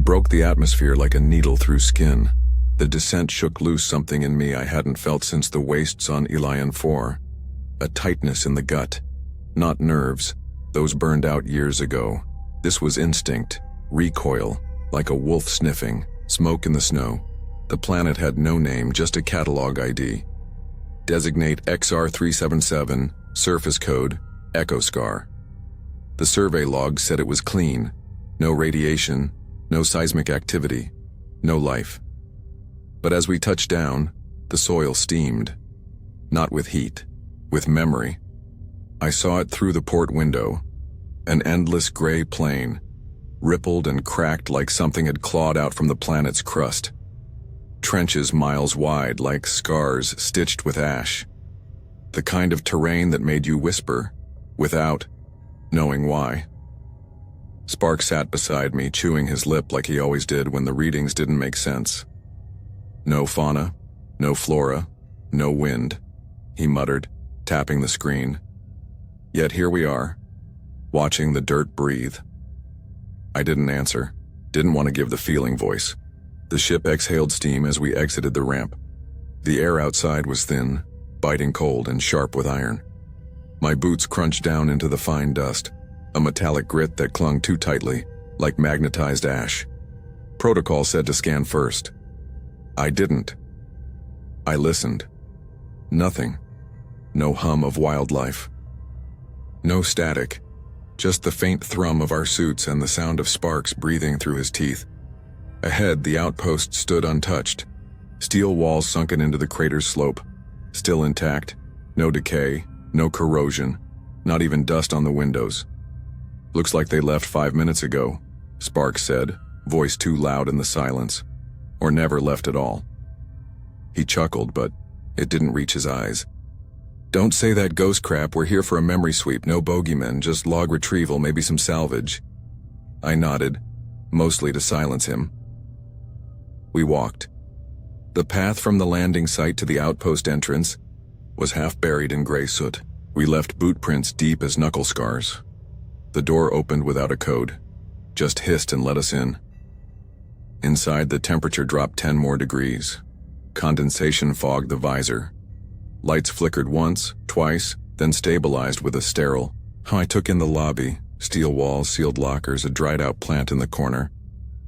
broke the atmosphere like a needle through skin. The descent shook loose something in me I hadn't felt since the wastes on Elion 4. A tightness in the gut. Not nerves. Those burned out years ago. This was instinct. Recoil. Like a wolf sniffing. Smoke in the snow. The planet had no name, just a catalog ID. Designate XR377, surface code, Echo Scar. The survey log said it was clean. No radiation, no seismic activity, no life. But as we touched down, the soil steamed. Not with heat, with memory. I saw it through the port window. An endless gray plain, rippled and cracked like something had clawed out from the planet's crust. Trenches miles wide like scars stitched with ash. The kind of terrain that made you whisper, without knowing why. Spark sat beside me, chewing his lip like he always did when the readings didn't make sense. No fauna, no flora, no wind, he muttered, tapping the screen. Yet here we are, watching the dirt breathe. I didn't answer, didn't want to give the feeling voice. The ship exhaled steam as we exited the ramp. The air outside was thin, biting cold and sharp with iron. My boots crunched down into the fine dust, a metallic grit that clung too tightly, like magnetized ash. Protocol said to scan first. I didn't. I listened. Nothing. No hum of wildlife. No static. Just the faint thrum of our suits and the sound of Sparks breathing through his teeth. Ahead, the outpost stood untouched. Steel walls sunken into the crater's slope. Still intact. No decay. No corrosion. Not even dust on the windows. Looks like they left 5 minutes ago, Sparks said, voice too loud in the silence. Or never left at all. He chuckled, but it didn't reach his eyes. Don't say that ghost crap, we're here for a memory sweep, no bogeymen, just log retrieval, maybe some salvage. I nodded, mostly to silence him. We walked. The path from the landing site to the outpost entrance was half buried in gray soot. We left boot prints deep as knuckle scars. The door opened without a code, just hissed and let us in. Inside, the temperature dropped 10 more degrees. Condensation fogged the visor. Lights flickered once, twice, then stabilized with a sterile. I took in the lobby, steel walls, sealed lockers, a dried-out plant in the corner.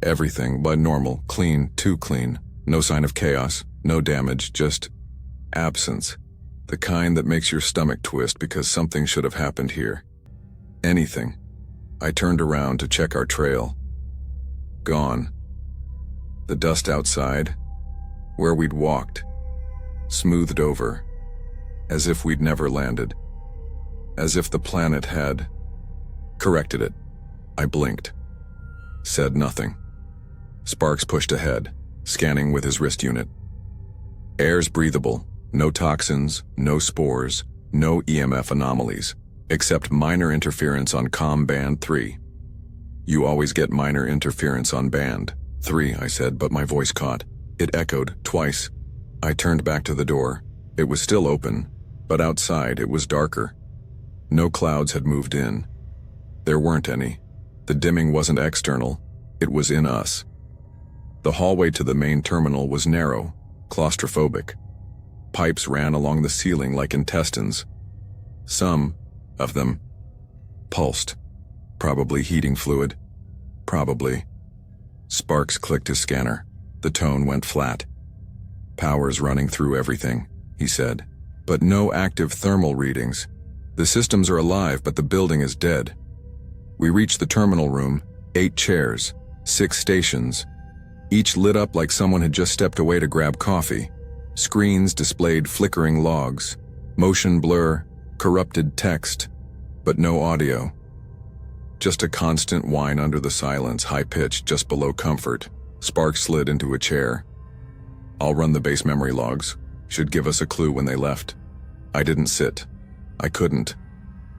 Everything but normal, clean, too clean. No sign of chaos, no damage, just absence. The kind that makes your stomach twist because something should have happened here. Anything. I turned around to check our trail. Gone. The dust outside, where we'd walked, smoothed over, as if we'd never landed. As if the planet had corrected it. I blinked. Said nothing. Sparks pushed ahead, scanning with his wrist unit. Air's breathable, no toxins, no spores, no EMF anomalies, except minor interference on comm band 3. You always get minor interference on band 3, I said, but my voice caught. It echoed twice. I turned back to the door. It was still open, but outside it was darker. No clouds had moved in. There weren't any. The dimming wasn't external, it was in us. The hallway to the main terminal was narrow, claustrophobic. Pipes ran along the ceiling like intestines. Some of them pulsed. Probably heating fluid. Probably. Sparks clicked his scanner. The tone went flat. Power's running through everything, he said. But no active thermal readings. The systems are alive, but the building is dead. We reached the terminal room, 8 chairs, 6 stations, each lit up like someone had just stepped away to grab coffee. Screens displayed flickering logs, motion blur, corrupted text, but no audio. Just a constant whine under the silence, high-pitched, just below comfort. Sparks slid into a chair. I'll run the base memory logs. Should give us a clue when they left. I didn't sit. I couldn't.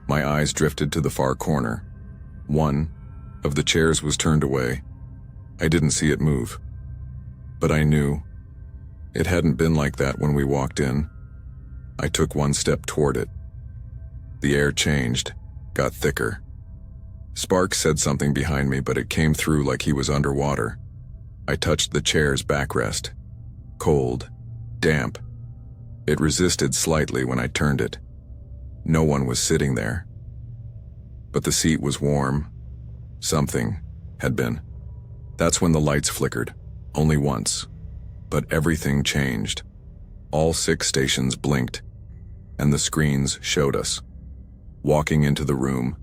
My eyes drifted to the far corner. One of the chairs was turned away. I didn't see it move. But I knew. It hadn't been like that when we walked in. I took one step toward it. The air changed, got thicker. Sparks said something behind me, but it came through like he was underwater. I touched the chair's backrest. Cold. Damp. It resisted slightly when I turned it. No one was sitting there. But the seat was warm. Something had been. That's when the lights flickered. Only once. But everything changed. All 6 stations blinked, and the screens showed us. Walking into the room,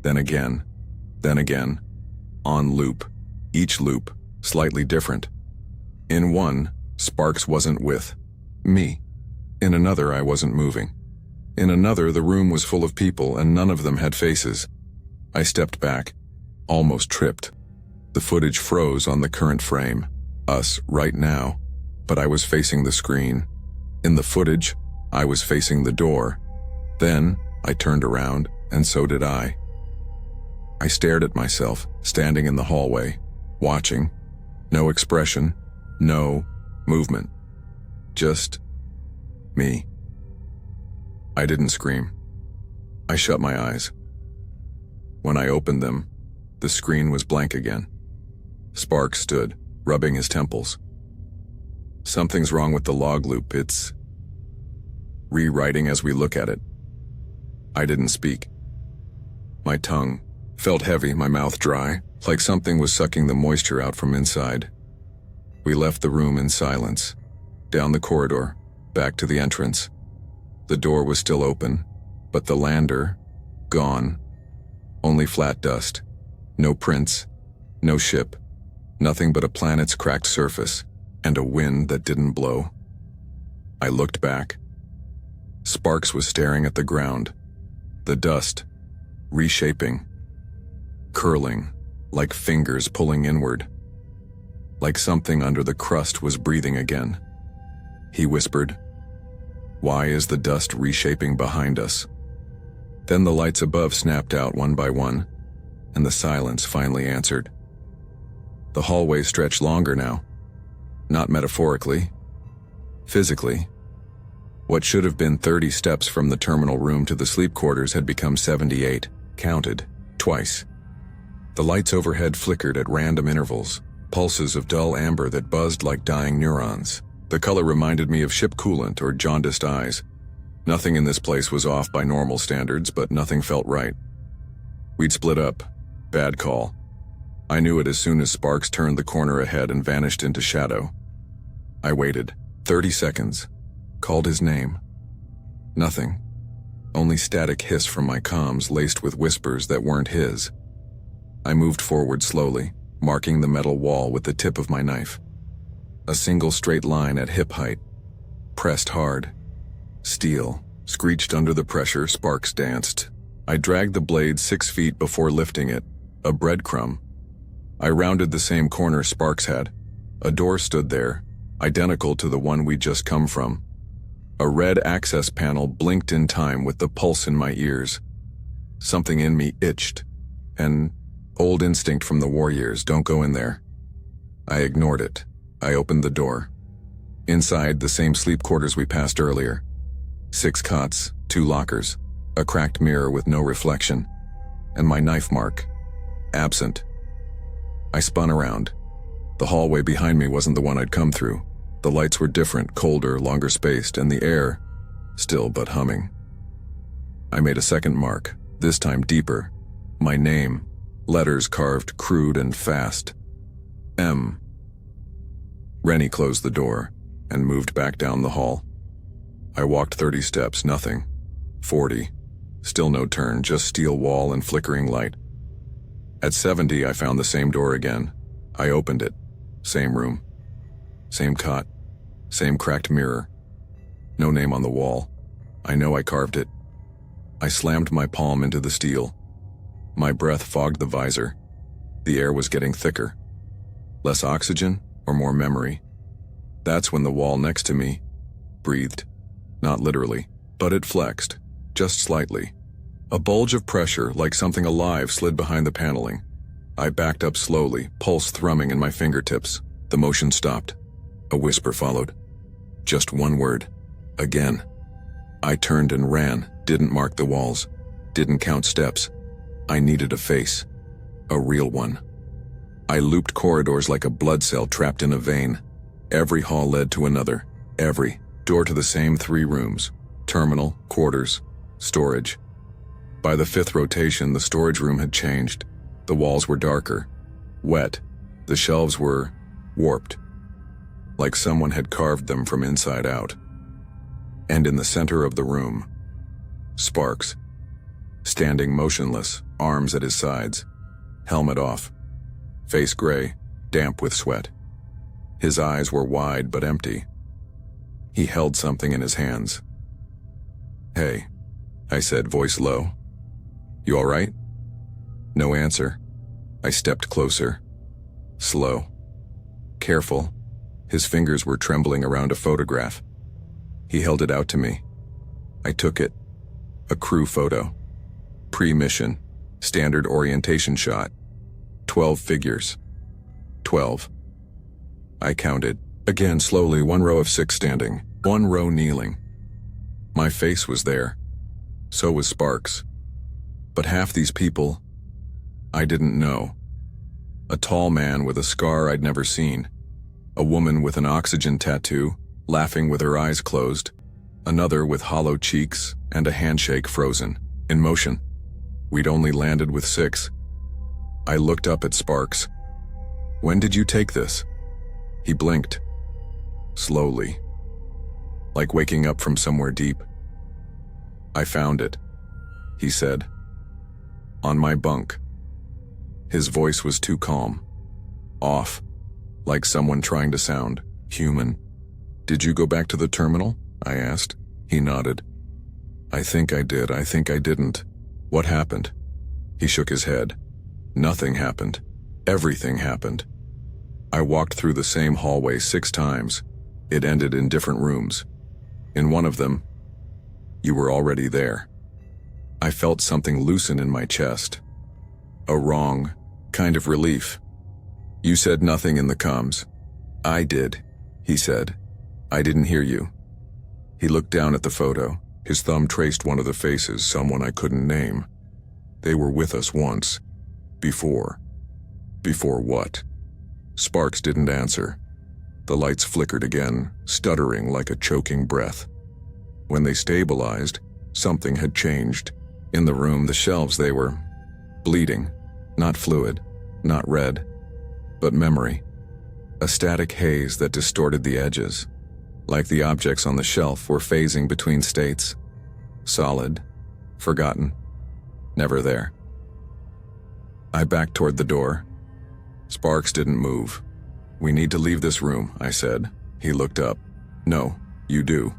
then again, on loop, each loop slightly different. In one, Sparks wasn't with me. In another, I wasn't moving. In another, the room was full of people and none of them had faces. I stepped back, almost tripped. The footage froze on the current frame, us right now, but I was facing the screen. In the footage, I was facing the door. Then, I turned around, and so did I. I stared at myself, standing in the hallway, watching. No expression, no movement. Just me. I didn't scream. I shut my eyes. When I opened them, the screen was blank again. Sparks stood, rubbing his temples. Something's wrong with the log loop. It's rewriting as we look at it. I didn't speak. My tongue felt heavy, my mouth dry, like something was sucking the moisture out from inside. We left the room in silence, down the corridor, back to the entrance. The door was still open, but the lander, gone. Only flat dust. No prints, no ship, nothing but a planet's cracked surface, and a wind that didn't blow. I looked back. Sparks was staring at the ground. The dust, reshaping, curling, like fingers pulling inward. Like something under the crust was breathing again. He whispered, "Why is the dust reshaping behind us?" Then the lights above snapped out one by one, and the silence finally answered. The hallway stretched longer now. Not metaphorically. Physically. What should have been 30 steps from the terminal room to the sleep quarters had become 78, counted, twice. The lights overhead flickered at random intervals, pulses of dull amber that buzzed like dying neurons. The color reminded me of ship coolant or jaundiced eyes. Nothing in this place was off by normal standards, but nothing felt right. We'd split up. Bad call. I knew it as soon as Sparks turned the corner ahead and vanished into shadow. I waited. 30 seconds. Called his name. Nothing. Only static hiss from my comms laced with whispers that weren't his. I moved forward slowly, marking the metal wall with the tip of my knife. A single straight line at hip height. Pressed hard. Steel. Screeched under the pressure. Sparks danced. I dragged the blade 6 feet before lifting it. A breadcrumb. I rounded the same corner Sparks had. A door stood there, identical to the one we'd just come from. A red access panel blinked in time with the pulse in my ears. Something in me itched. An old instinct from the war years, don't go in there. I ignored it. I opened the door. Inside, the same sleep quarters we passed earlier. 6 cots, 2 lockers, a cracked mirror with no reflection, and my knife mark. Absent. I spun around. The hallway behind me wasn't the one I'd come through. The lights were different, colder, longer spaced, and the air, still but humming. I made a second mark, this time deeper. My name, letters carved crude and fast. M. Rennie closed the door and moved back down the hall. I walked 30 steps, nothing. 40. Still no turn, just steel wall and flickering light. At 70, I found the same door again. I opened it. Same room. Same cot. Same cracked mirror. No name on the wall. I know I carved it. I slammed my palm into the steel. My breath fogged the visor. The air was getting thicker. Less oxygen or more memory? That's when the wall next to me breathed. Not literally, but it flexed, just slightly. A bulge of pressure, like something alive, slid behind the paneling. I backed up slowly, pulse thrumming in my fingertips. The motion stopped. A whisper followed. Just one word. Again. I turned and ran, didn't mark the walls, didn't count steps. I needed a face. A real one. I looped corridors like a blood cell trapped in a vein. Every hall led to another. Every door to the same 3 rooms. Terminal, quarters, storage. By the 5th rotation, the storage room had changed. The walls were darker, wet. The shelves were warped, like someone had carved them from inside out. And in the center of the room, Sparks, standing motionless, arms at his sides, helmet off, face gray, damp with sweat. His eyes were wide but empty. He held something in his hands. "Hey," I said, voice low. "You all right?" No answer. I stepped closer. Slow. Careful. His fingers were trembling around a photograph. He held it out to me. I took it. A crew photo. Pre-mission. Standard orientation shot. 12 figures. 12. I counted. Again, slowly, 1 row of 6 standing. 1 row kneeling. My face was there. So was Sparks. But half these people, I didn't know. A tall man with a scar I'd never seen. A woman with an oxygen tattoo, laughing with her eyes closed. Another with hollow cheeks and a handshake frozen, in motion. We'd only landed with 6. I looked up at Sparks. "When did you take this?" He blinked. Slowly. Like waking up from somewhere deep. "I found it," he said. "On my bunk." His voice was too calm. Off. Like someone trying to sound human. "Did you go back to the terminal?" I asked. He nodded. "I think I did, I think I didn't. What happened?" He shook his head. "Nothing happened. Everything happened. I walked through the same hallway 6 times. It ended in different rooms. In one of them, you were already there." I felt something loosen in my chest. A wrong kind of relief. "You said nothing in the comms." "I did," he said. "I didn't hear you." He looked down at the photo. His thumb traced one of the faces, someone I couldn't name. "They were with us once. Before." "Before what?" Sparks didn't answer. The lights flickered again, stuttering like a choking breath. When they stabilized, something had changed. In the room, the shelves, they were bleeding. Not fluid, not red, but memory. A static haze that distorted the edges. Like the objects on the shelf were phasing between states. Solid, forgotten, never there. I backed toward the door. Sparks didn't move. "We need to leave this room," I said. He looked up. "No, you do."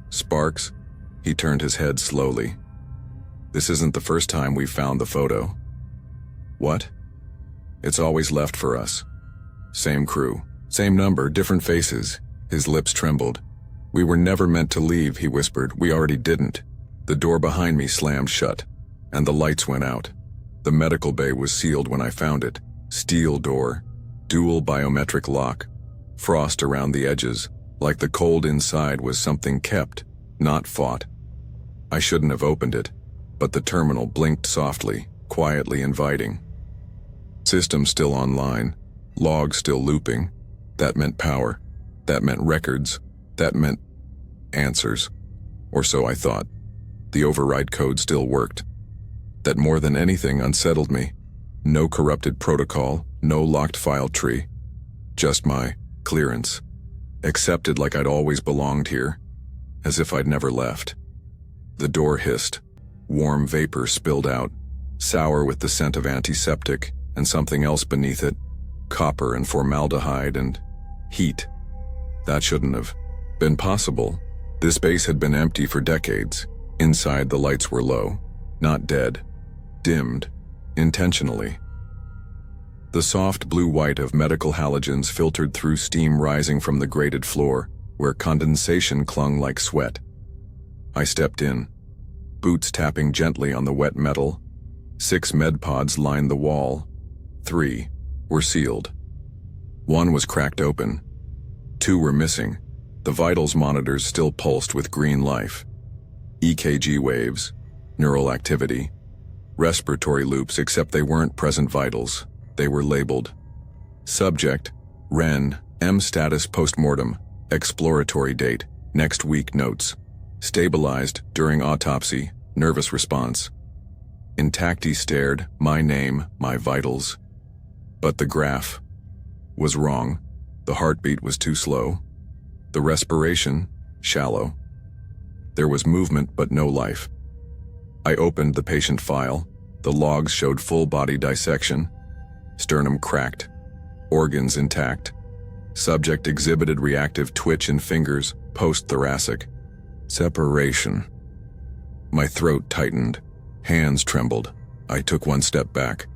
"Sparks?" He turned his head slowly. "This isn't the first time we've found the photo." "What?" "It's always left for us. Same crew, same number, different faces." His lips trembled. "We were never meant to leave," he whispered. "We already didn't." The door behind me slammed shut, and the lights went out. The medical bay was sealed when I found it. Steel door, dual biometric lock, frost around the edges, like the cold inside was something kept, not fought. I shouldn't have opened it, but the terminal blinked softly, quietly inviting. System still online, logs still looping. That meant power. That meant records. That meant answers. Or so I thought. The override code still worked. That more than anything unsettled me. No corrupted protocol, no locked file tree. Just my clearance. Accepted like I'd always belonged here. As if I'd never left. The door hissed. Warm vapor spilled out, sour with the scent of antiseptic and something else beneath it. Copper and formaldehyde and heat. That shouldn't have been possible. This base had been empty for decades. Inside, the lights were low, not dead, dimmed, intentionally. The soft blue-white of medical halogens filtered through steam rising from the grated floor, where condensation clung like sweat. I stepped in, boots tapping gently on the wet metal. 6 med pods lined the wall. 3 were sealed. 1 was cracked open. 2 were missing. The vitals monitors still pulsed with green life. EKG waves, neural activity, respiratory loops, except they weren't present vitals. They were labeled. Subject, Ren, M status postmortem, exploratory date, next week notes. Stabilized during autopsy, nervous response. Intact he stared, my name, my vitals. But the graph was wrong. The heartbeat was too slow. The respiration, shallow. There was movement but no life. I opened the patient file. The logs showed full body dissection. Sternum cracked. Organs intact. Subject exhibited reactive twitch in fingers, post-thoracic. Separation. My throat tightened. Hands trembled. I took one step back.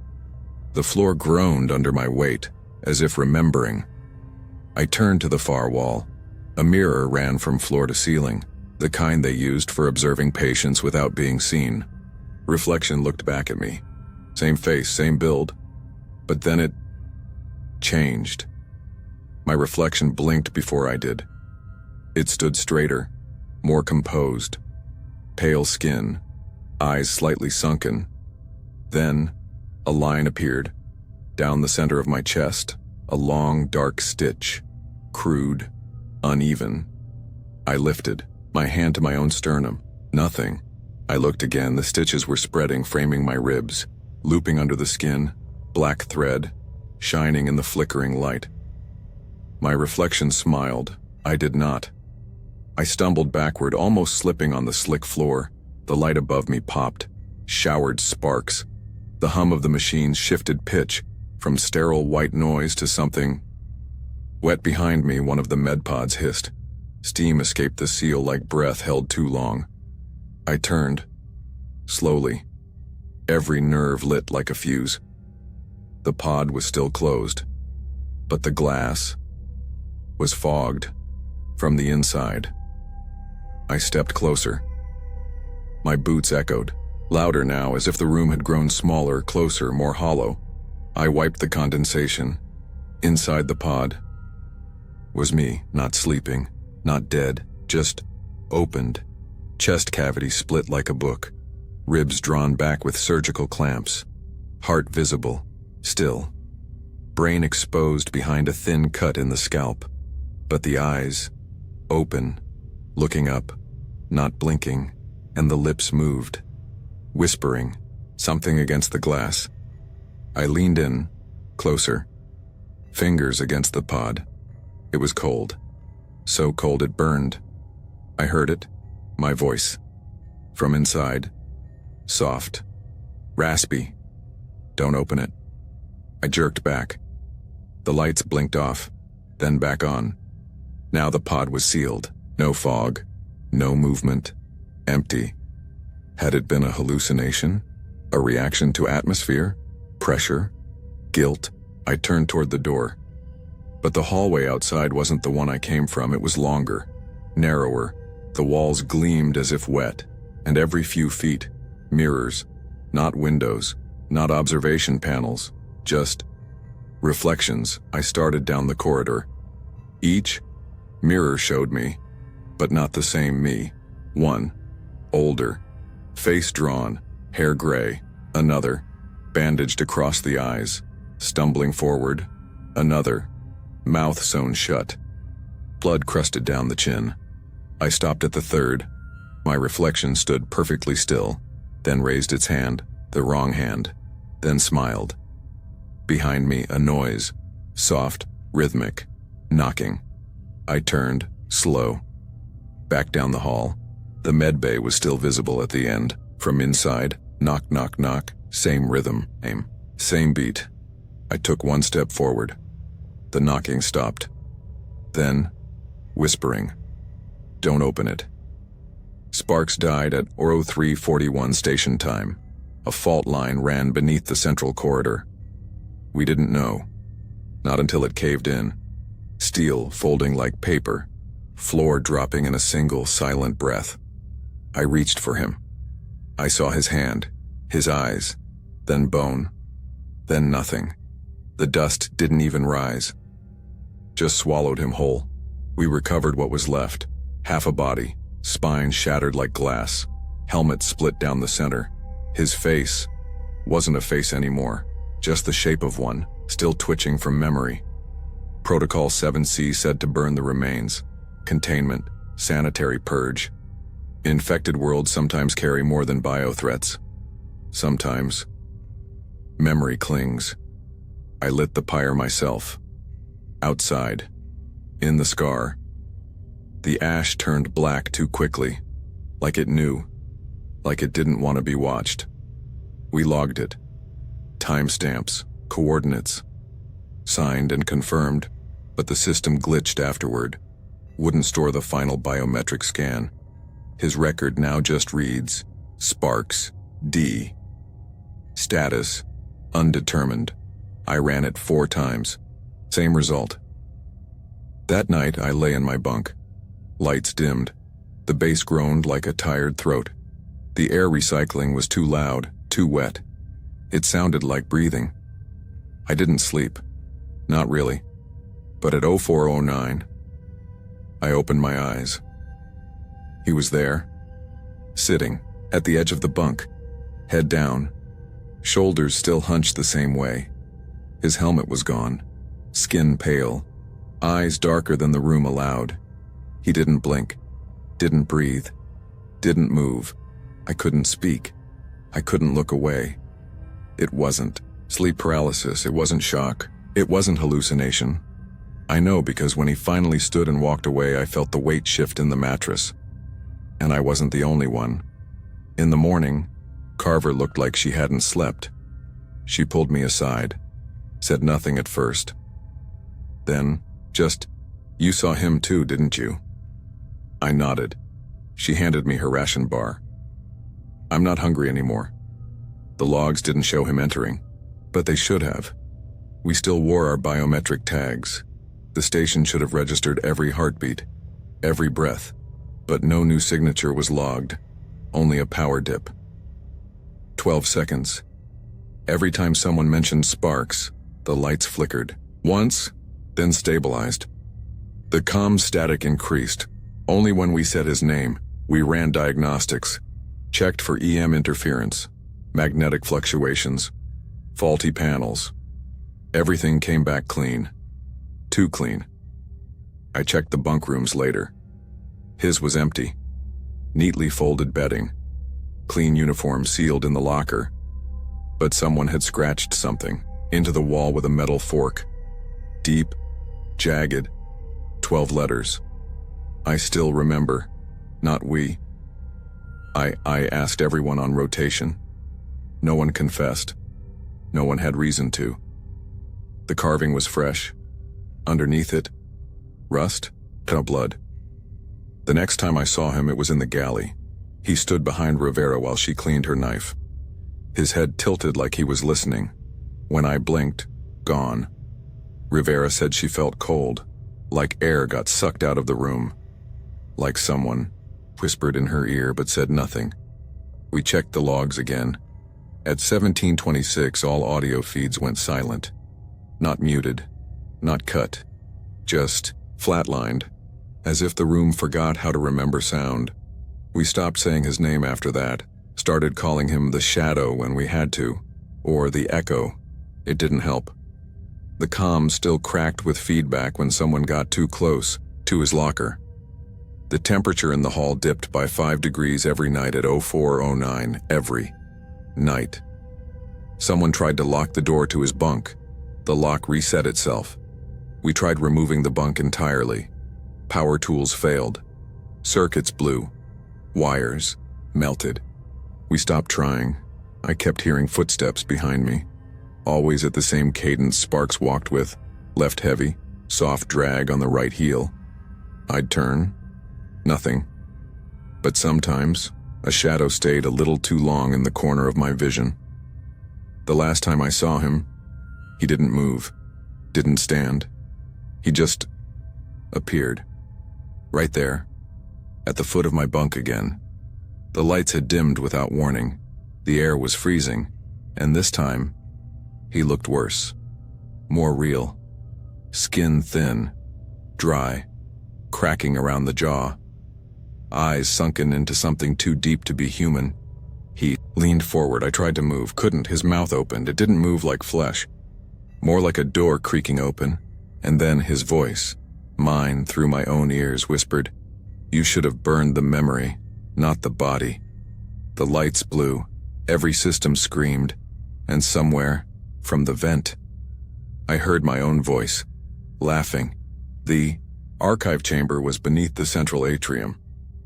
The floor groaned under my weight, as if remembering. I turned to the far wall. A mirror ran from floor to ceiling, the kind they used for observing patients without being seen. Reflection looked back at me. Same face, same build. But then it changed. My reflection blinked before I did. It stood straighter, more composed. Pale skin, eyes slightly sunken. Then, a line appeared. Down the center of my chest, a long, dark stitch. Crude, uneven. I lifted, my hand to my own sternum. Nothing. I looked again. The stitches were spreading, framing my ribs, looping under the skin, black thread, shining in the flickering light. My reflection smiled. I did not. I stumbled backward, almost slipping on the slick floor. The light above me popped, showered sparks. The hum of the machines shifted pitch, from sterile white noise to something wet behind me. One of the med pods hissed. Steam escaped the seal like breath held too long. I turned. Slowly. Every nerve lit like a fuse. The pod was still closed, but the glass was fogged from the inside. I stepped closer. My boots echoed, louder now, as if the room had grown smaller, closer, more hollow. I wiped the condensation. Inside the pod was me, not sleeping, not dead, just opened. Chest cavity split like a book. Ribs drawn back with surgical clamps. Heart visible, still. Brain exposed behind a thin cut in the scalp. But the eyes, open, looking up, not blinking, and the lips moved, whispering, something against the glass. I leaned in, closer. Fingers against the pod. It was cold. So cold it burned. I heard it, my voice. From inside. Soft. Raspy. Don't open it. I jerked back. The lights blinked off, then back on. Now the pod was sealed. No fog. No movement. Empty. Had it been a hallucination? A reaction to atmosphere? Pressure? Guilt? I turned toward the door. But the hallway outside wasn't the one I came from. It was longer, narrower. The walls gleamed as if wet, and every few feet, mirrors, not windows, not observation panels, just reflections. I started down the corridor. Each mirror showed me, but not the same me. One, older, face drawn, hair gray. Another, bandaged across the eyes, stumbling forward. Another, mouth sewn shut, blood crusted down the chin. I stopped at the third. My reflection stood perfectly still, then raised its hand, the wrong hand, then smiled. Behind me, a noise, soft, rhythmic, knocking. I turned, slow. Back down the hall. The med bay was still visible at the end. From inside, knock, knock, knock, same rhythm, aim, same beat. I took one step forward. The knocking stopped. Then, whispering, "Don't open it." Sparks died at 03:41 station time. A fault line ran beneath the central corridor. We didn't know. Not until it caved in. Steel folding like paper. Floor dropping in a single silent breath. I reached for him. I saw his hand, his eyes, then bone, then nothing. The dust didn't even rise. Just swallowed him whole. We recovered what was left. Half a body, spine shattered like glass, helmet split down the center. His face wasn't a face anymore, just the shape of one. still twitching from memory. Protocol 7C said to burn the remains. Containment, sanitary purge. Infected worlds sometimes carry more than bio-threats. Sometimes. Memory clings. I lit the pyre myself. Outside. In the scar. The ash turned black too quickly. Like it knew. Like it didn't want to be watched. We logged it. Timestamps, coordinates. Signed and confirmed, but the system glitched afterward. Wouldn't store the final biometric scan. His record now just reads, Sparks, D. Status, undetermined. I ran it 4 times. Same result. That night I lay in my bunk. Lights dimmed. The bass groaned like a tired throat. The air recycling was too loud, too wet. It sounded like breathing. I didn't sleep. Not really. But at 0409, I opened my eyes. He was there, sitting at the edge of the bunk, head down, shoulders still hunched the same way. His helmet was gone, skin pale, eyes darker than the room allowed. He didn't blink, didn't breathe, didn't move. I couldn't speak. I couldn't look away. It wasn't sleep paralysis, it wasn't shock, it wasn't hallucination. I know because when he finally stood and walked away, I felt the weight shift in the mattress. And I wasn't the only one. In the morning, Carver looked like she hadn't slept. She pulled me aside, said nothing at first. Then, just, "You saw him too, didn't you?" I nodded. She handed me her ration bar. "I'm not hungry anymore." The logs didn't show him entering, but they should have. We still wore our biometric tags. The station should have registered every heartbeat, every breath, but no new signature was logged, only a power dip. 12 seconds. Every time someone mentioned Sparks, the lights flickered. Once, then stabilized. The comm static increased. Only when we said his name, we ran diagnostics, checked for EM interference, magnetic fluctuations, faulty panels. Everything came back clean. Too clean. I checked the bunk rooms later. His was empty. Neatly folded bedding. Clean uniform sealed in the locker. But someone had scratched something into the wall with a metal fork. Deep, jagged, 12 letters. I still remember. Not we. I asked everyone on rotation. No one confessed. No one had reason to. The carving was fresh. Underneath it, rust, no blood. The next time I saw him, it was in the galley. He stood behind Rivera while she cleaned her knife. His head tilted like he was listening. When I blinked, gone. Rivera said she felt cold, like air got sucked out of the room. Like someone whispered in her ear but said nothing. We checked the logs again. At 17:26, all audio feeds went silent. Not muted. Not cut, just flatlined, as if the room forgot how to remember sound. We stopped saying his name after that, started calling him the Shadow when we had to, or the Echo. It didn't help. The comm still cracked with feedback when someone got too close to his locker. The temperature in the hall dipped by 5 degrees every night at 0409, every night. Someone tried to lock the door to his bunk. The lock reset itself. We tried removing the bunk entirely. Power tools failed. Circuits blew. Wires melted. We stopped trying. I kept hearing footsteps behind me. Always at the same cadence Sparks walked with. Left heavy, soft drag on the right heel. I'd turn. Nothing. But sometimes, a shadow stayed a little too long in the corner of my vision. The last time I saw him, he didn't move, didn't stand. He just appeared. Right there, at the foot of my bunk again. The lights had dimmed without warning. The air was freezing, and this time, he looked worse. More real. Skin thin, dry, cracking around the jaw. Eyes sunken into something too deep to be human. He leaned forward. I tried to move, couldn't. His mouth opened. It didn't move like flesh. more like a door creaking open, and then his voice, mine through my own ears, whispered, "You should have burned the memory, not the body." The lights blew, every system screamed, and somewhere, from the vent, I heard my own voice, laughing. The archive chamber was beneath the central atrium,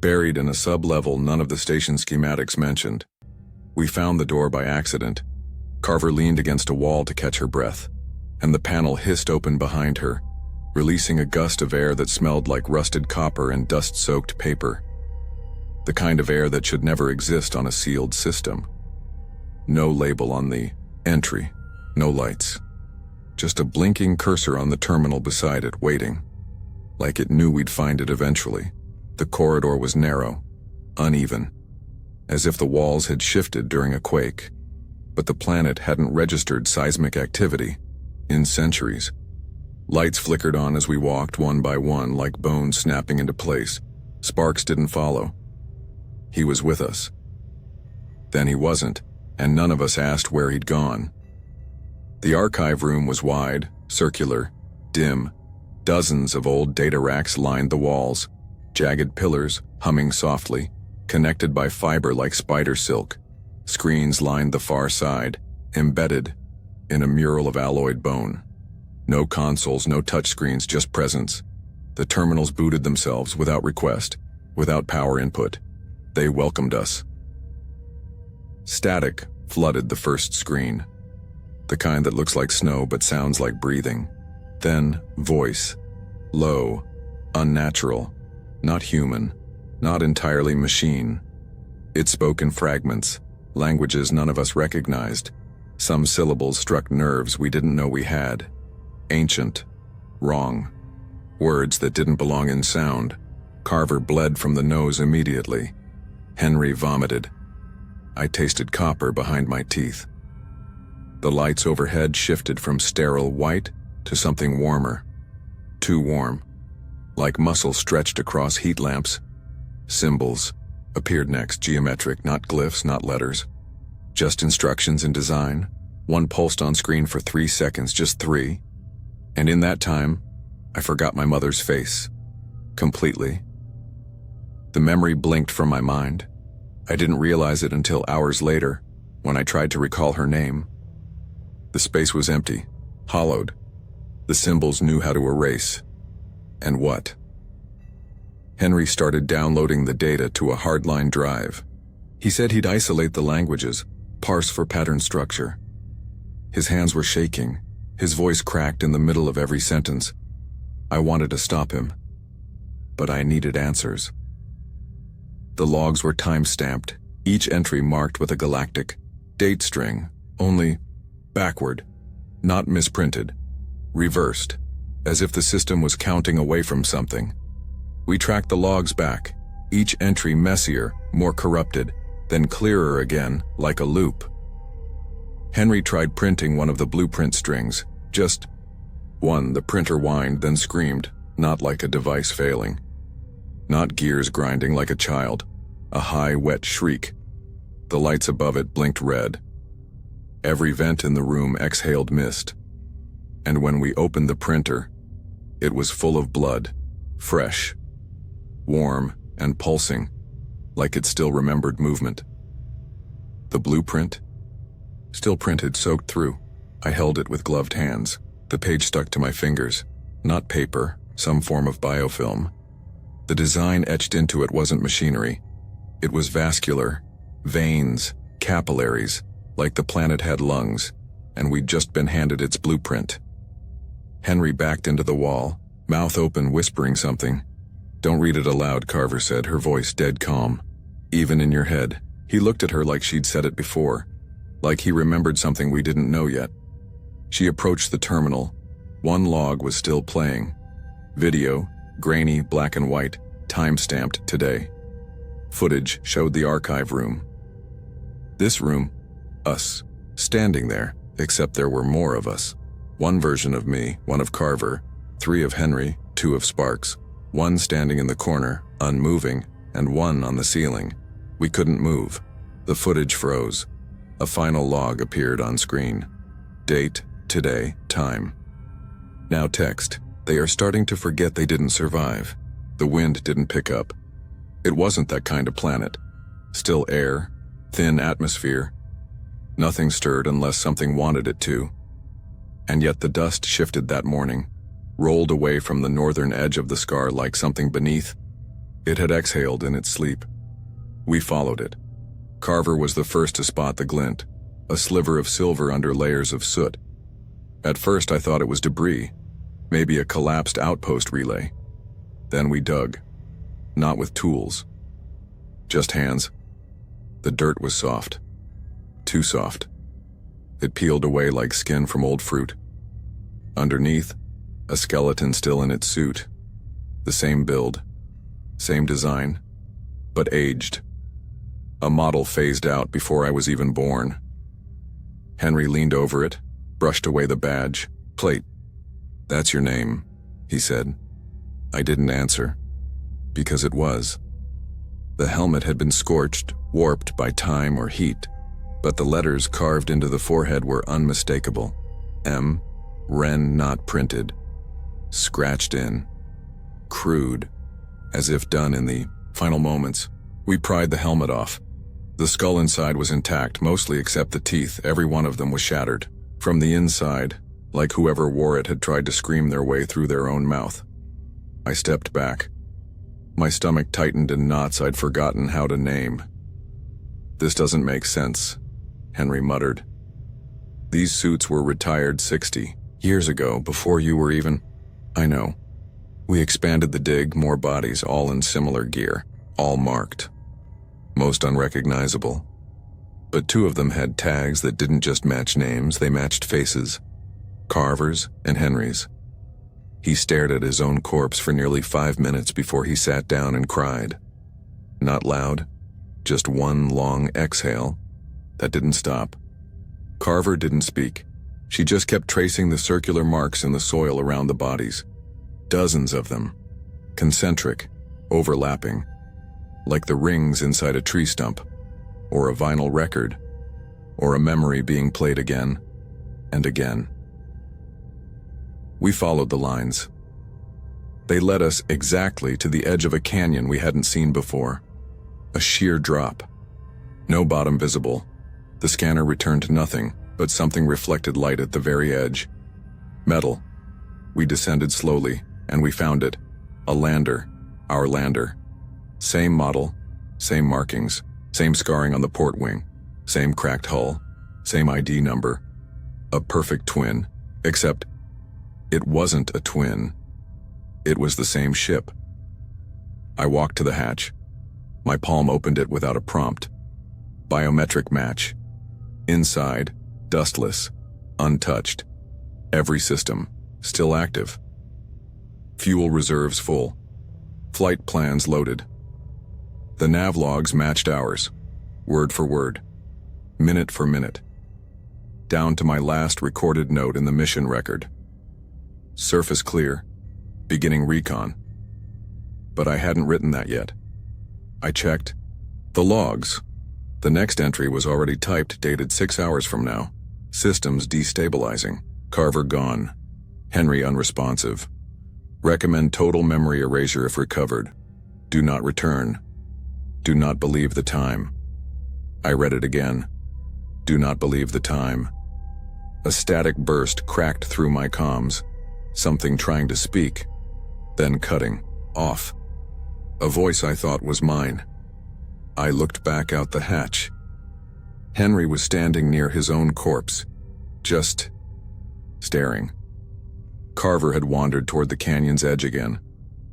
buried in a sub-level none of the station schematics mentioned. We found the door by accident. Carver leaned against a wall to catch her breath, and the panel hissed open behind her, releasing a gust of air that smelled like rusted copper and dust-soaked paper. The kind of air that should never exist on a sealed system. No label on the entry, no lights. Just a blinking cursor on the terminal beside it, waiting. Like it knew we'd find it eventually. The corridor was narrow, uneven, as if the walls had shifted during a quake. But the planet hadn't registered seismic activity in centuries. Lights flickered on as we walked one by one, like bones snapping into place. Sparks didn't follow. He was with us. Then he wasn't, and none of us asked where he'd gone. The archive room was wide, circular, dim. Dozens of old data racks lined the walls, jagged pillars humming softly, connected by fiber like spider silk. Screens lined the far side, embedded in a mural of alloyed bone. No consoles, no touchscreens, just presence. The terminals booted themselves without request, without power input. They welcomed us. Static flooded the first screen. The kind that looks like snow but sounds like breathing. Then voice. Low, unnatural, not human, not entirely machine. It spoke in fragments, languages none of us recognized. Some syllables struck nerves we didn't know we had. Ancient, wrong, words that didn't belong in sound. Carver bled from the nose immediately. Henry vomited. I tasted copper behind my teeth. The lights overhead shifted from sterile white to something warmer. Too warm. Like muscle stretched across heat lamps. Symbols appeared next, geometric, not glyphs, not letters. Just instructions and design. One pulsed on screen for 3 seconds, just 3. And in that time, I forgot my mother's face. Completely. The memory blinked from my mind. I didn't realize it until hours later, when I tried to recall her name. The space was empty, hollowed. The symbols knew how to erase. And what? Henry started downloading the data to a hardline drive. He said he'd isolate the languages, parse for pattern structure. His hands were shaking. His voice cracked in the middle of every sentence. I wanted to stop him, but I needed answers. The logs were time-stamped, each entry marked with a galactic date string, only backward, not misprinted, reversed, as if the system was counting away from something. We tracked the logs back, each entry messier, more corrupted, then clearer again, like a loop. Henry tried printing one of the blueprint strings, just one. The printer whined, then screamed, not like a device failing. Not gears grinding like a child, a high, wet shriek. The lights above it blinked red. Every vent in the room exhaled mist. And when we opened the printer, it was full of blood, fresh, warm, and pulsing, like it still remembered movement. The blueprint? Still printed, soaked through. I held it with gloved hands. The page stuck to my fingers. Not paper, some form of biofilm. The design etched into it wasn't machinery. It was vascular, veins, capillaries, like the planet had lungs, and we'd just been handed its blueprint. Henry backed into the wall, mouth open, whispering something. Don't read it aloud, Carver said, her voice dead calm. Even in your head. He looked at her like she'd said it before, like he remembered something we didn't know yet. She approached the terminal. One log was still playing. Video, grainy, black and white, time-stamped today. Footage showed the archive room. This room, us, standing there, except there were more of us. One version of me, one of Carver, 3 of Henry, 2 of Sparks, one standing in the corner, unmoving, and one on the ceiling. We couldn't move. The footage froze. A final log appeared on screen. Date, today, time. Now text. They are starting to forget they didn't survive. The wind didn't pick up. It wasn't that kind of planet. Still air, thin atmosphere. Nothing stirred unless something wanted it to. And yet the dust shifted that morning, rolled away from the northern edge of the scar like something beneath. It had exhaled in its sleep. We followed it. Carver was the first to spot the glint, a sliver of silver under layers of soot. At first I thought it was debris, maybe a collapsed outpost relay. Then we dug. Not with tools. Just hands. The dirt was soft. Too soft. It peeled away like skin from old fruit. Underneath, a skeleton still in its suit. The same build. Same design. But aged. A model phased out before I was even born. Henry leaned over it, brushed away the badge. Plate. "That's your name," he said. I didn't answer. Because it was. The helmet had been scorched, warped by time or heat, but the letters carved into the forehead were unmistakable. M. Ren not printed. Scratched in. Crude. As if done in the final moments. We pried the helmet off. The skull inside was intact, mostly except the teeth. Every one of them was shattered. From the inside, like whoever wore it had tried to scream their way through their own mouth. I stepped back. My stomach tightened in knots I'd forgotten how to name. "This doesn't make sense," Henry muttered. "These suits were retired 60 years ago, before you were even—" "I know. We expanded the dig, more bodies, all in similar gear, all marked. Most unrecognizable. But 2 of them had tags that didn't just match names, they matched faces. Carver's and Henry's." He stared at his own corpse for nearly 5 minutes before he sat down and cried. Not loud, just one long exhale that didn't stop. Carver didn't speak. She just kept tracing the circular marks in the soil around the bodies. Dozens of them. Concentric, overlapping. Like the rings inside a tree stump, or a vinyl record, or a memory being played again and again. We followed the lines. They led us exactly to the edge of a canyon we hadn't seen before. A sheer drop. No bottom visible. The scanner returned nothing, but something reflected light at the very edge. Metal. We descended slowly, and we found it. A lander. Our lander. Same model, same markings, same scarring on the port wing, same cracked hull, same ID number. A perfect twin, except it wasn't a twin. It was the same ship. I walked to the hatch. My palm opened it without a prompt. Biometric match. Inside, dustless, untouched. Every system, still active. Fuel reserves full. Flight plans loaded. The nav logs matched ours, word for word, minute for minute. Down to my last recorded note in the mission record. Surface clear, beginning recon. But I hadn't written that yet. I checked. The logs. The next entry was already typed, dated 6 hours from now. Systems destabilizing. Carver gone. Henry unresponsive. Recommend total memory erasure if recovered. Do not return. Do not believe the time. I read it again. Do not believe the time. A static burst cracked through my comms. Something trying to speak, then cutting off. A voice I thought was mine. I looked back out the hatch. Henry was standing near his own corpse, just staring. Carver had wandered toward the canyon's edge again.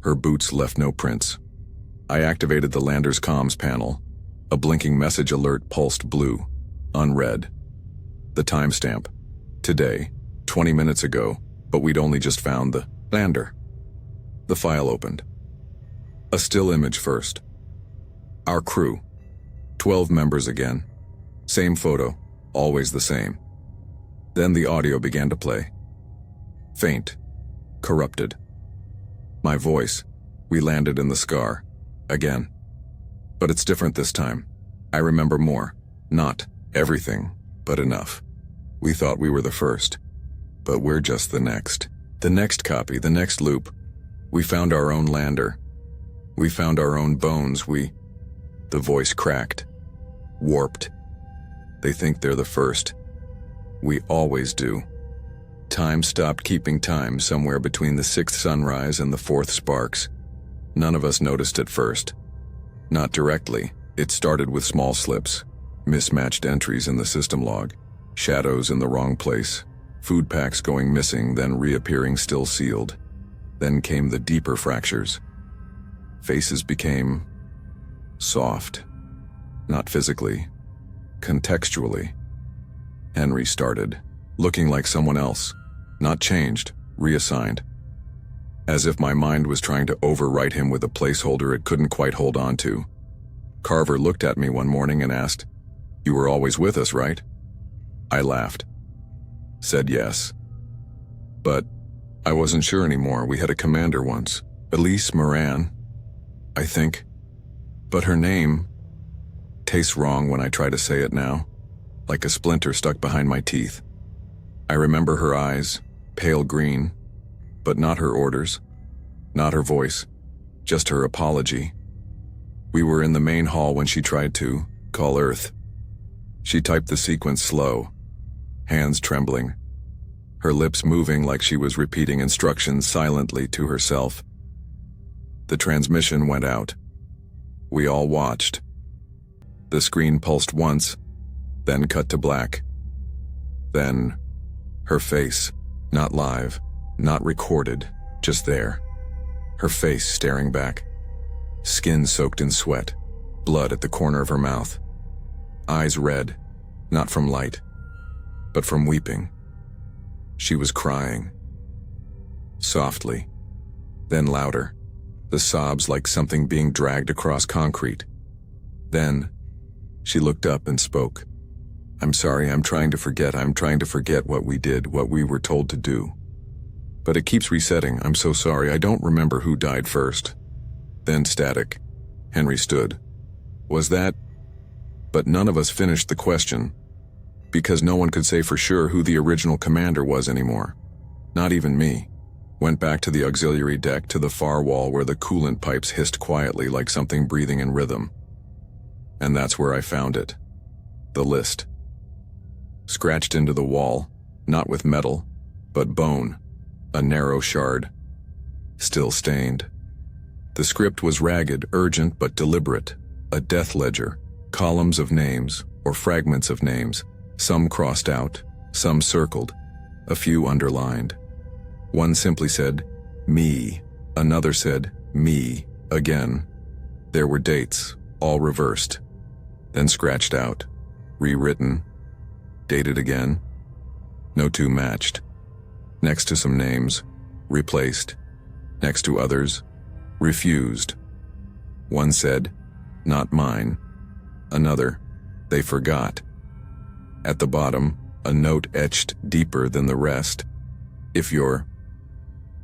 Her boots left no prints. I activated the lander's comms panel. A blinking message alert pulsed blue, unread. The timestamp. Today, 20 minutes ago, but we'd only just found the lander. The file opened. A still image first. Our crew. 12 members again. Same photo, always the same. Then the audio began to play. Faint. Corrupted. My voice. We landed in the scar. Again. But it's different this time. I remember more. Not everything, but enough. We thought we were the first. But we're just the next. The next copy, the next loop. We found our own lander. We found our own bones. The voice cracked. Warped. They think they're the first. We always do. Time stopped keeping time somewhere between the sixth sunrise and the fourth sparks. None of us noticed at first. Not directly. It started with small slips, mismatched entries in the system log, shadows in the wrong place, food packs going missing, then reappearing still sealed. Then came the deeper fractures. Faces became soft. Not physically, contextually. Henry started, looking like someone else, not changed, reassigned. As if my mind was trying to overwrite him with a placeholder it couldn't quite hold on to. Carver looked at me one morning and asked, "You were always with us, right?" I laughed. Said yes. But I wasn't sure anymore. We had a commander once, Elise Moran, I think. But her name tastes wrong when I try to say it now, like a splinter stuck behind my teeth. I remember her eyes, pale green, but not her orders, not her voice, just her apology. We were in the main hall when she tried to call Earth. She typed the sequence slow, hands trembling, her lips moving like she was repeating instructions silently to herself. The transmission went out. We all watched. The screen pulsed once, then cut to black. Then, her face, not live, not recorded, just there. Her face staring back. Skin soaked in sweat, blood at the corner of her mouth. Eyes red, not from light, but from weeping. She was crying. Softly, then louder, the sobs like something being dragged across concrete. Then, she looked up and spoke. "I'm sorry, I'm trying to forget what we did, what we were told to do. But it keeps resetting, I'm so sorry, I don't remember who died first." Then static. Henry stood. Was that? But none of us finished the question, because no one could say for sure who the original commander was anymore. Not even me. Went back to the auxiliary deck to the far wall where the coolant pipes hissed quietly like something breathing in rhythm. And that's where I found it. The list. Scratched into the wall, not with metal, but bone, a narrow shard. Still stained. The script was ragged, urgent, but deliberate. A death ledger, columns of names, or fragments of names, some crossed out, some circled, a few underlined. One simply said, "Me." Another said, "Me," again. There were dates, all reversed. Then scratched out, rewritten, dated again. No two matched. Next to some names, replaced. Next to others, refused. One said, "Not mine." Another, "They forgot." At the bottom, a note etched deeper than the rest. "If you're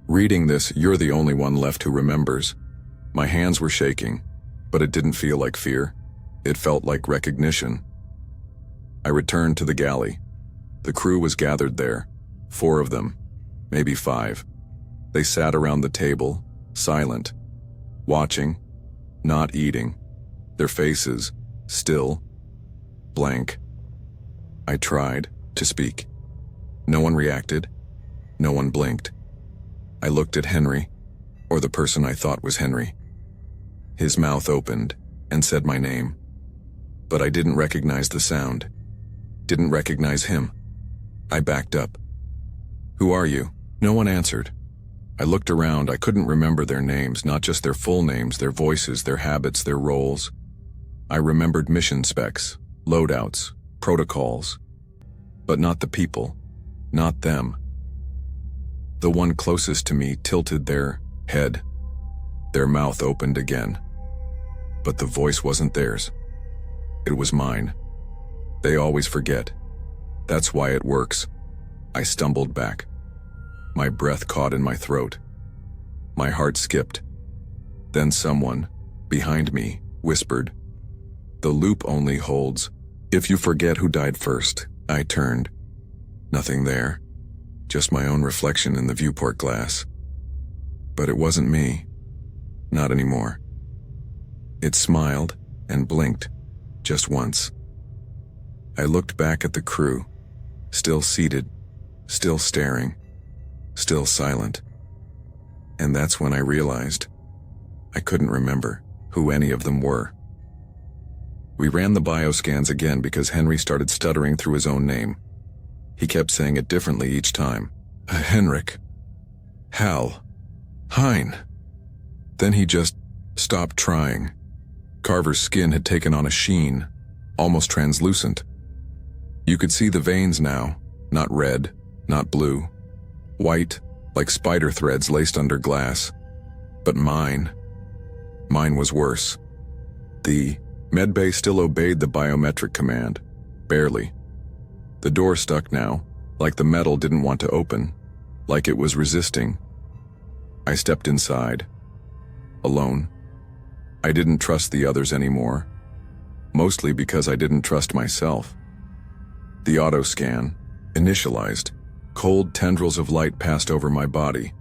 reading this, you're the only one left who remembers." My hands were shaking, but it didn't feel like fear. It felt like recognition. I returned to the galley. The crew was gathered there, 4 of them, maybe 5. They sat around the table, silent, watching, not eating, their faces still, blank. I tried to speak. No one reacted. No one blinked. I looked at Henry, or the person I thought was Henry. His mouth opened and said my name. But I didn't recognize the sound. Didn't recognize him. I backed up. "Who are you?" No one answered. I looked around. I couldn't remember their names, not just their full names, their voices, their habits, their roles. I remembered mission specs, loadouts, protocols. But not the people. Not them. The one closest to me tilted their head. Their mouth opened again. But the voice wasn't theirs. It was mine. They always forget. That's why it works. I stumbled back. My breath caught in my throat. My heart skipped. Then someone, behind me, whispered, "The loop only holds if you forget who died first." I turned. Nothing there. just my own reflection in the viewport glass. But it wasn't me. Not anymore. It smiled and blinked, just once. I looked back at the crew, still seated, still staring, still silent. And that's when I realized I couldn't remember who any of them were. We ran the bioscans again because Henry started stuttering through his own name. He kept saying it differently each time. Henrik. Hal. Hein. Then he just stopped trying. Carver's skin had taken on a sheen, almost translucent. You could see the veins now, not red, not blue. White, like spider threads laced under glass. But mine was worse. The medbay still obeyed the biometric command, barely. The door stuck now, like the metal didn't want to open, like it was resisting. I stepped inside, alone. I didn't trust the others anymore, mostly because I didn't trust myself. The auto scan, initialized. Cold tendrils of light passed over my body,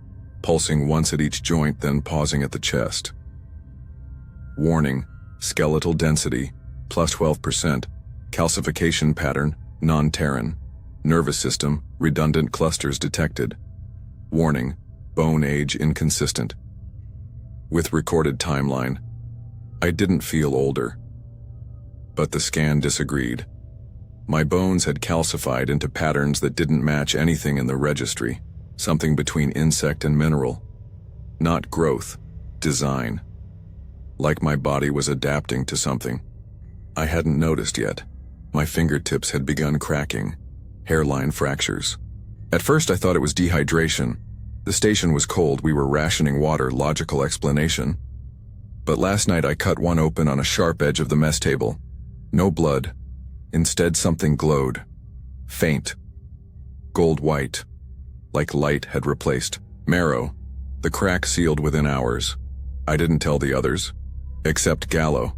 pulsing once at each joint, then pausing at the chest. Warning, skeletal density, plus 12%, calcification pattern, non-Terran, nervous system, redundant clusters detected. Warning, bone age inconsistent. With recorded timeline, I didn't feel older. But the scan disagreed. My bones had calcified into patterns that didn't match anything in the registry, something between insect and mineral. Not growth, design. Like my body was adapting to something I hadn't noticed yet. My fingertips had begun cracking, hairline fractures. At first I thought it was dehydration. The station was cold, we were rationing water, logical explanation. But last night I cut one open on a sharp edge of the mess table. No blood. Instead something glowed. Faint. Gold white. Like light had replaced marrow. The crack sealed within hours. I didn't tell the others. Except Gallo.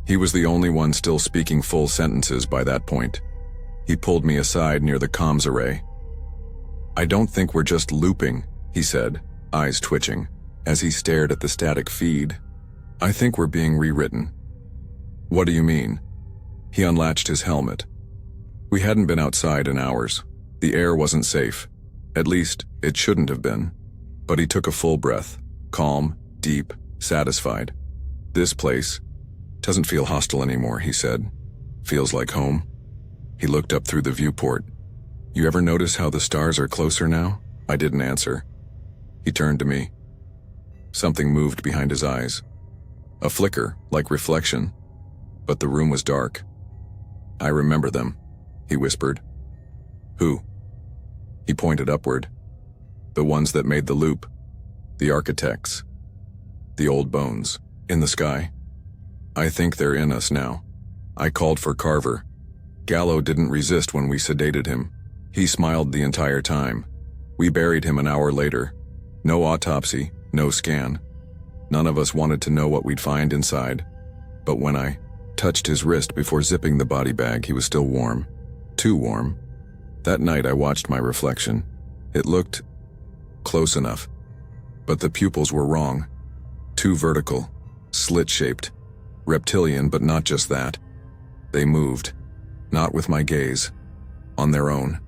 He was the only one still speaking full sentences by that point. He pulled me aside near the comms array. I don't think we're just looping, he said, eyes twitching, as he stared at the static feed. I think we're being rewritten. What do you mean? He unlatched his helmet. We hadn't been outside in hours. The air wasn't safe. At least, it shouldn't have been. But he took a full breath, calm, deep, satisfied. This place doesn't feel hostile anymore, he said. Feels like home. He looked up through the viewport. You ever notice how the stars are closer now? I didn't answer. He turned to me. Something moved behind his eyes. A flicker, like reflection. But the room was dark. I remember them, he whispered. Who? He pointed upward. The ones that made the loop. The architects. The old bones. In the sky. I think they're in us now. I called for Carver. Gallo didn't resist when we sedated him. He smiled the entire time. We buried him an hour later. No autopsy, no scan. None of us wanted to know what we'd find inside. But when I touched his wrist before zipping the body bag, he was still warm. Too warm. That night I watched my reflection. It looked close enough. But the pupils were wrong. Too vertical, slit-shaped, reptilian, but not just that. They moved, not with my gaze, on their own,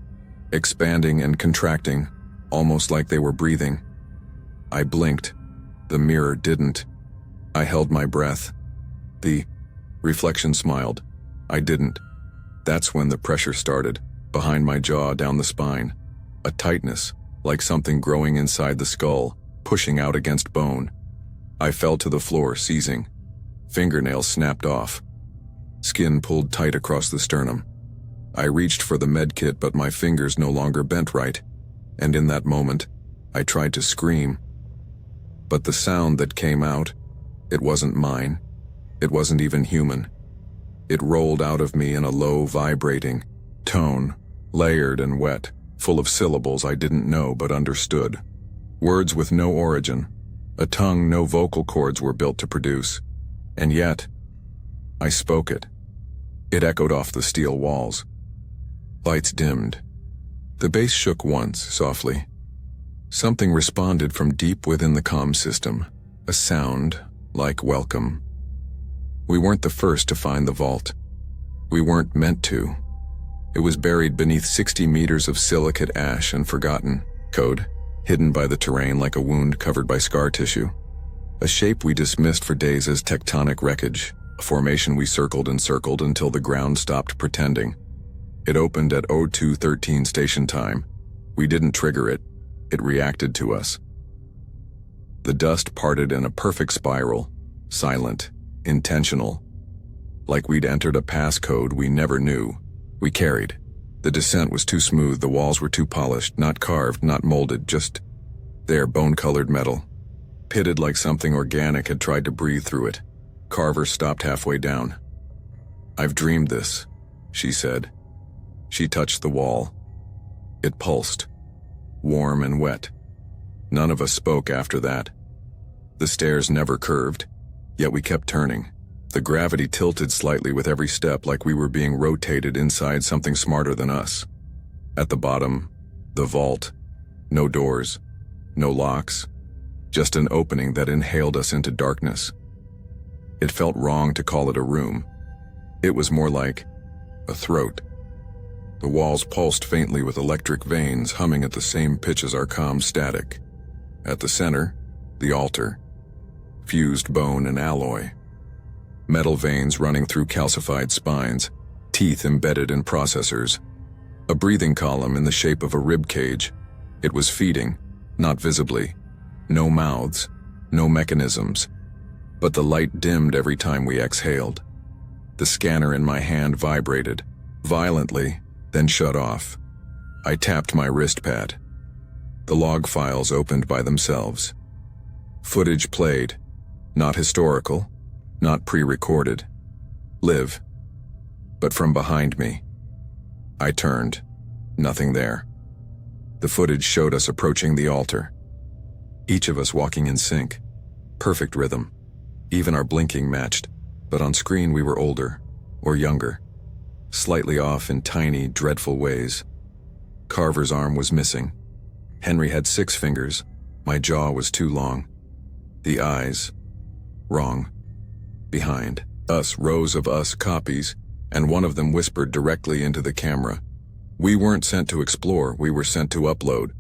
expanding and contracting, almost like they were breathing. I blinked. The mirror didn't. I held my breath. The reflection smiled. I didn't. That's when the pressure started, behind my jaw, down the spine. A tightness, like something growing inside the skull, pushing out against bone. I fell to the floor, seizing. Fingernails snapped off. Skin pulled tight across the sternum. I reached for the med kit, but my fingers no longer bent right. And in that moment, I tried to scream. But the sound that came out, it wasn't mine. It wasn't even human. It rolled out of me in a low, vibrating tone, layered and wet, full of syllables I didn't know but understood. Words with no origin, a tongue no vocal cords were built to produce. And yet, I spoke it. It echoed off the steel walls. Lights dimmed. The base shook once, softly. Something responded from deep within the comm system, a sound like welcome. We weren't the first to find the vault. We weren't meant to. It was buried beneath 60 meters of silicate ash and forgotten. Code, hidden by the terrain like a wound covered by scar tissue. A shape we dismissed for days as tectonic wreckage, a formation we circled and circled until the ground stopped pretending. It opened at 0213 station time. We didn't trigger it. It reacted to us. The dust parted in a perfect spiral, silent, intentional. Like we'd entered a passcode we never knew. We carried. The descent was too smooth, the walls were too polished, not carved, not molded, just there, bone-colored metal. Pitted like something organic had tried to breathe through it. Carver stopped halfway down. "I've dreamed this," she said. She touched the wall. It pulsed, warm and wet. None of us spoke after that. The stairs never curved, yet we kept turning. The gravity tilted slightly with every step, like we were being rotated inside something smarter than us. At the bottom, the vault. No doors, no locks, just an opening that inhaled us into darkness. It felt wrong to call it a room. It was more like a throat. The walls pulsed faintly with electric veins humming at the same pitch as our comm static. At the center, the altar. Fused bone and alloy. Metal veins running through calcified spines, teeth embedded in processors. A breathing column in the shape of a rib cage. It was feeding, not visibly. No mouths, no mechanisms. But the light dimmed every time we exhaled. The scanner in my hand vibrated, violently, then shut off. I tapped my wrist pad. The log files opened by themselves. Footage played, not historical, not pre-recorded. Live. But from behind me. I turned. Nothing there. The footage showed us approaching the altar. Each of us walking in sync. Perfect rhythm. Even our blinking matched, but on screen we were older, or younger. Slightly off in tiny, dreadful ways. Carver's arm was missing. Henry had 6 fingers. My jaw was too long. The eyes. Wrong. Behind. Us, rows of us copies, and one of them whispered directly into the camera. We weren't sent to explore, we were sent to upload.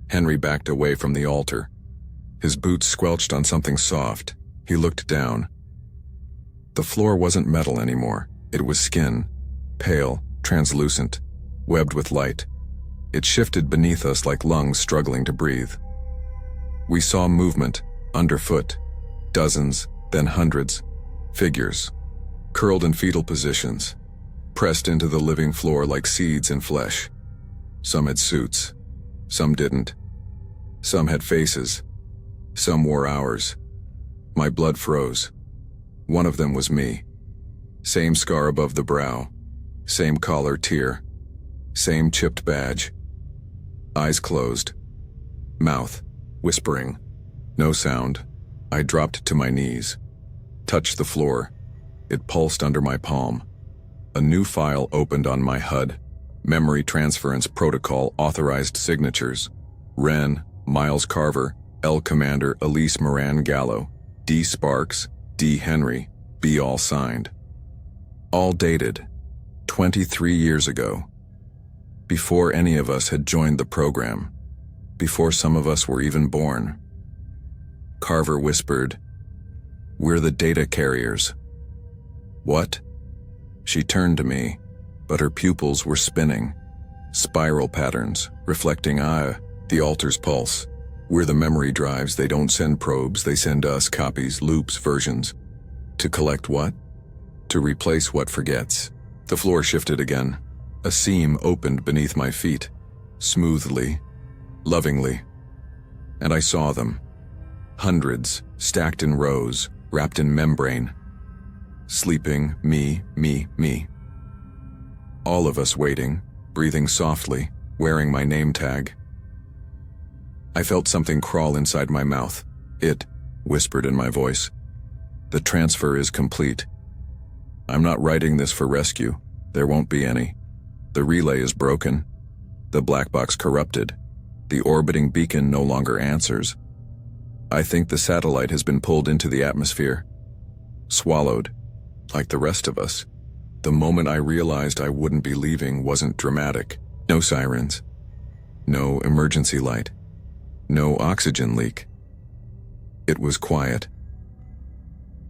Henry backed away from the altar. His boots squelched on something soft. He looked down. The floor wasn't metal anymore. It was skin. Pale, translucent, webbed with light. It shifted beneath us like lungs struggling to breathe. We saw movement, underfoot. Dozens, then hundreds. Figures. Curled in fetal positions. Pressed into the living floor like seeds in flesh. Some had suits. Some didn't. Some had faces. Some wore ours. My blood froze. One of them was me. Same scar above the brow. Same collar tear. Same chipped badge. Eyes closed. Mouth. Whispering. No sound. I dropped to my knees. Touched the floor. It pulsed under my palm. A new file opened on my HUD. Memory Transference Protocol Authorized Signatures. Wren, Miles Carver, L. Commander Elise Moran Gallo, D. Sparks, D. Henry, B. All signed. All dated 23 years ago. Before any of us had joined the program. Before some of us were even born. Carver whispered, "We're the data carriers." What? She turned to me, but her pupils were spinning. Spiral patterns, reflecting the altar's pulse. We're the memory drives, they don't send probes, they send us copies, loops, versions. To collect what? To replace what forgets. The floor shifted again. A seam opened beneath my feet, smoothly, lovingly. And I saw them. Hundreds, stacked in rows, wrapped in membrane. Sleeping, me. All of us waiting, breathing softly, wearing my name tag. I felt something crawl inside my mouth. It whispered in my voice. The transfer is complete. I'm not writing this for rescue. There won't be any. The relay is broken. The black box corrupted. The orbiting beacon no longer answers. I think the satellite has been pulled into the atmosphere. Swallowed, like the rest of us. The moment I realized I wouldn't be leaving wasn't dramatic. No sirens. No emergency light. No oxygen leak. It was quiet.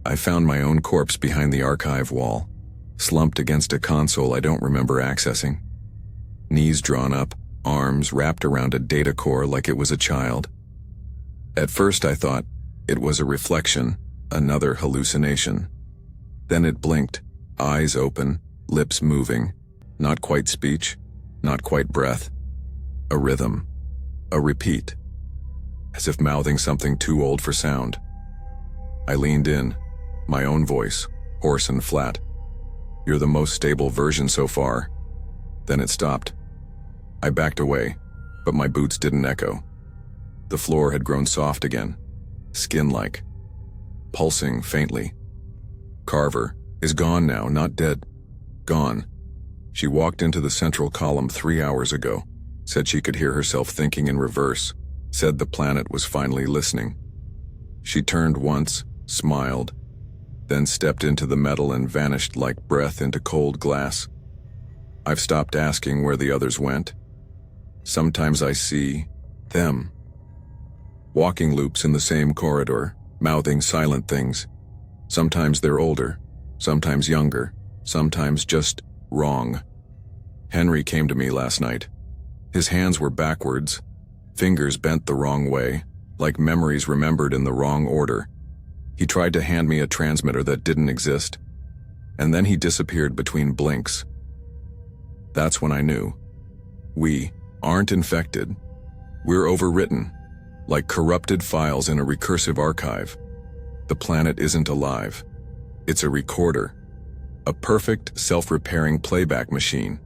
I found my own corpse behind the archive wall, slumped against a console I don't remember accessing. Knees drawn up, arms wrapped around a data core like it was a child. At first I thought it was a reflection, another hallucination. Then it blinked, eyes open, lips moving, not quite speech, not quite breath. A rhythm, a repeat, as if mouthing something too old for sound. I leaned in, my own voice, hoarse and flat. "You're the most stable version so far." Then it stopped. I backed away, but my boots didn't echo. The floor had grown soft again, skin-like, pulsing faintly. Carver is gone now, not dead. Gone. She walked into the central column 3 hours ago, said she could hear herself thinking in reverse, said the planet was finally listening. She turned once, smiled, then stepped into the metal and vanished like breath into cold glass. I've stopped asking where the others went. Sometimes I see them. Walking loops in the same corridor, mouthing silent things. Sometimes they're older, sometimes younger, sometimes just wrong. Henry came to me last night. His hands were backwards, fingers bent the wrong way, like memories remembered in the wrong order. He tried to hand me a transmitter that didn't exist, and then he disappeared between blinks. That's when I knew. We aren't infected. We're overwritten, like corrupted files in a recursive archive. The planet isn't alive. It's a recorder, a perfect self-repairing playback machine.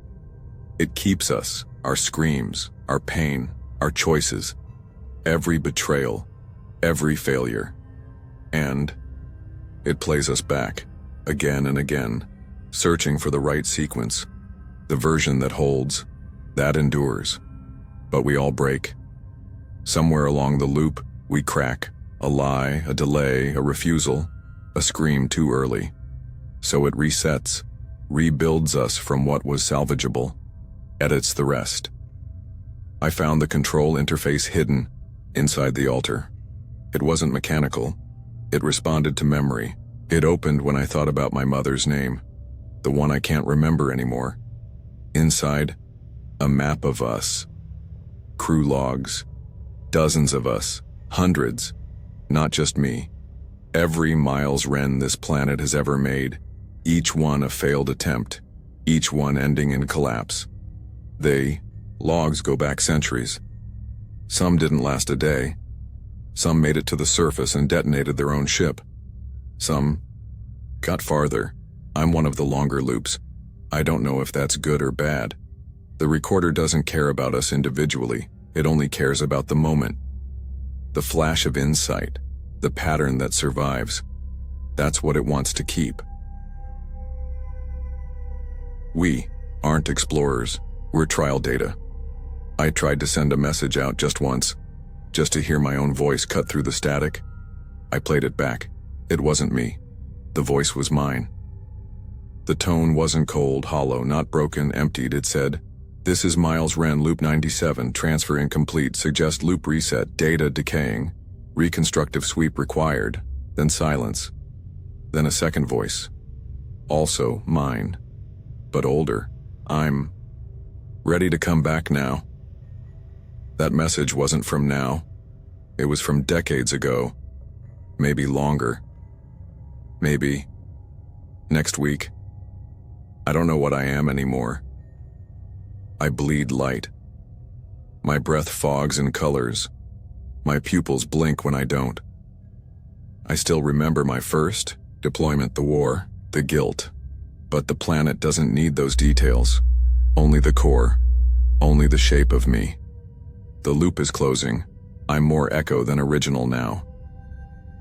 It keeps us, our screams, our pain, our choices, every betrayal, every failure. And it plays us back, again and again, searching for the right sequence, the version that holds, that endures. But we all break. Somewhere along the loop, we crack. A lie, a delay, a refusal, a scream too early. So it resets, rebuilds us from what was salvageable, edits the rest. I found the control interface hidden inside the altar. It wasn't mechanical. It responded to memory. It opened when I thought about my mother's name, the one I can't remember anymore. Inside, a map of us. Crew logs. Dozens of us. Hundreds. Not just me. Every Miles Wren this planet has ever made. Each one a failed attempt. Each one ending in collapse. Logs go back centuries. Some didn't last a day. Some made it to the surface and detonated their own ship. Some got farther. I'm one of the longer loops. I don't know if that's good or bad. The recorder doesn't care about us individually. It only cares about the moment. The flash of insight, the pattern that survives. That's what it wants to keep. We aren't explorers. We're trial data. I tried to send a message out just once, just to hear my own voice cut through the static. I played it back. It wasn't me. The voice was mine. The tone wasn't cold, hollow, not broken, emptied. It said, "This is Miles Wren, loop 97, transfer incomplete, suggest loop reset, data decaying, reconstructive sweep required," then silence. Then a second voice. Also mine, but older. "I'm ready to come back now." That message wasn't from now. It was from decades ago. Maybe longer. Maybe next week. I don't know what I am anymore. I bleed light. My breath fogs in colors. My pupils blink when I don't. I still remember my first deployment, the war, the guilt. But the planet doesn't need those details. Only the core. Only the shape of me. The loop is closing. I'm more echo than original now.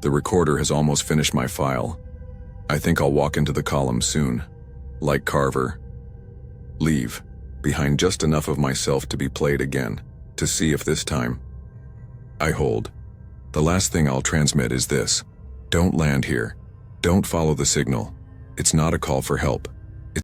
The recorder has almost finished my file. I think I'll walk into the column soon. Like Carver. Leave. behind just enough of myself to be played again, to see if this time. I hold. The last thing I'll transmit is this. Don't land here. Don't follow the signal. It's not a call for help.